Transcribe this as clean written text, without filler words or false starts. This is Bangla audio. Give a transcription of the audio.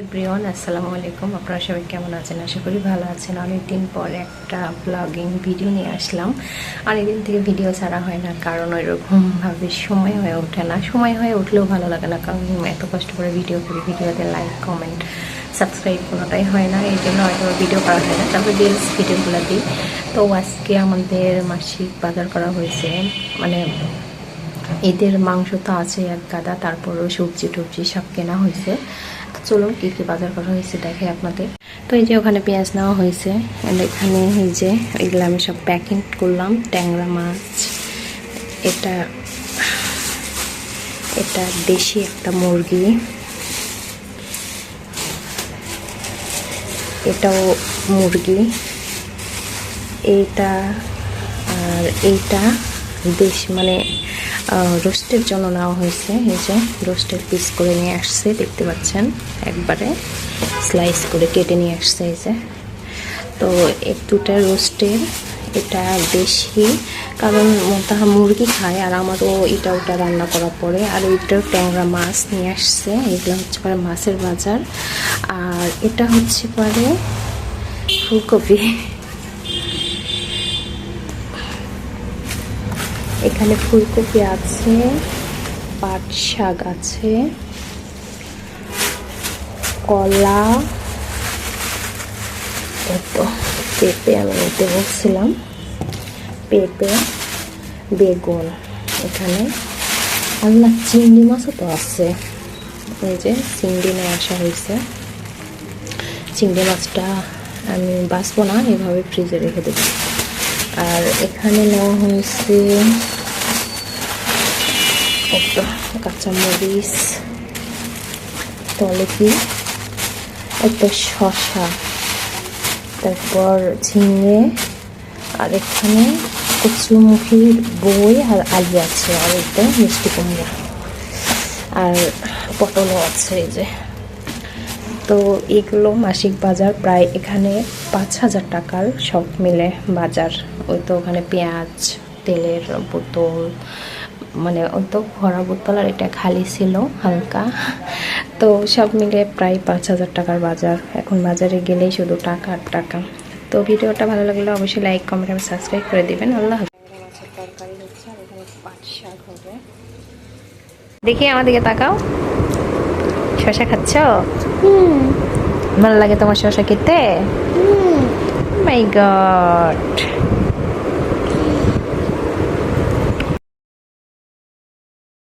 এভরিওয়ান আসসালামু আলাইকুম। আপনারা সবাই কেমন আছেন? আশা করি ভালো আছেন। অনেকদিন পর একটা ব্লগিং ভিডিও নিয়ে আসলাম। অনেকদিন থেকে ভিডিও ছাড়া হয় না, কারণ ওইরকমভাবে সময় হয়ে ওঠে না। সময় হয়ে উঠলেও ভালো লাগে না, কারণ এত কষ্ট করে ভিডিও করি, ভিডিওতে লাইক কমেন্ট সাবস্ক্রাইব কোনোটাই হয় না, এই জন্য হয়তো ভিডিও করা হয় না। তারপরে রিলস ভিডিওগুলো দিই। তো আজকে আমাদের মাসিক বাজার করা হয়েছে, মানে ঈদের মাংস তো আছে এক গাদা, তারপরেও সবজি টবজি সব কেনা হয়েছে। তো চলুন কী কী বাজার করা হয়েছে দেখে আপনাদের। তো এই যে ওখানে পেঁয়াজ নেওয়া হয়েছে, এখানে এই যে এগুলো আমি সব প্যাকিং করলাম। ট্যাংরা মাছ, এটা এটা দেশি একটা মুরগি, এটাও মুরগি, এইটা আর এইটা দেশ, মানে রোস্টের জন্য নেওয়া হয়েছে। এই যে রোস্টের পিস করে নিয়ে আসছে, দেখতে পাচ্ছেন একবারে স্লাইস করে কেটে নিয়ে আসছে। এই যে তো এক দুটা রোস্টের, এটা দেশি, কারণ তারা মুরগি খায় আর আমারও এটা ওটা রান্না করার পরে। আর এইটাও ট্যাংরা মাছ নিয়ে আসছে, এগুলো হচ্ছে পরে মাছের বাজার। আর এটা হচ্ছে পরে ফুলকপি, এখানে ফুলকপি আছে, পাট শাক আছে, কলা, তো পেঁপে আমি নিতে বলছিলাম, পেঁপে, বেগুন, এখানে আল্লাহ চিংড়ি মাছও তো আছে। এই যে চিংড়ি নিয়ে আসা হয়েছে। চিংড়ি মাছটা আমি বাঁচবো না, এভাবে ফ্রিজে রেখে দেবো। আর এখানে নেওয়া হয়েছে কাঁচামরিচ, তলকি, একটা শসা, তারপর ঝিঙে, আর এখানে কচুমুখির বই আর আলু আছে, আর একটা মিষ্টি কুমড়া, আর পটলও আছে। এই যে তো এগুলো মাসিক বাজার, প্রায় এখানে 5,000 টাকার সব মিলে বাজার। ওই তো ওখানে পেঁয়াজ, তেলের বোতল, মানে ওই তো ভরা বোতল, আর এটা খালি ছিল হালকা। তো সব মিলে প্রায় 5,000 টাকার বাজার। এখন বাজারে গেলেই শুধু টাকা আর টাকা। তো ভিডিওটা ভালো লাগলে অবশ্যই লাইক কমেন্ট এবং সাবস্ক্রাইব করে দিবেন। আল্লাহ হাফেজ। মাছের তরকারি হচ্ছে, আর এখানে পাট শাক হবে। দেখি আমার দিকে তাকাও, শশা খাচ্ছ? ভালো লাগে তোমার শশা খেতে? মাই গড।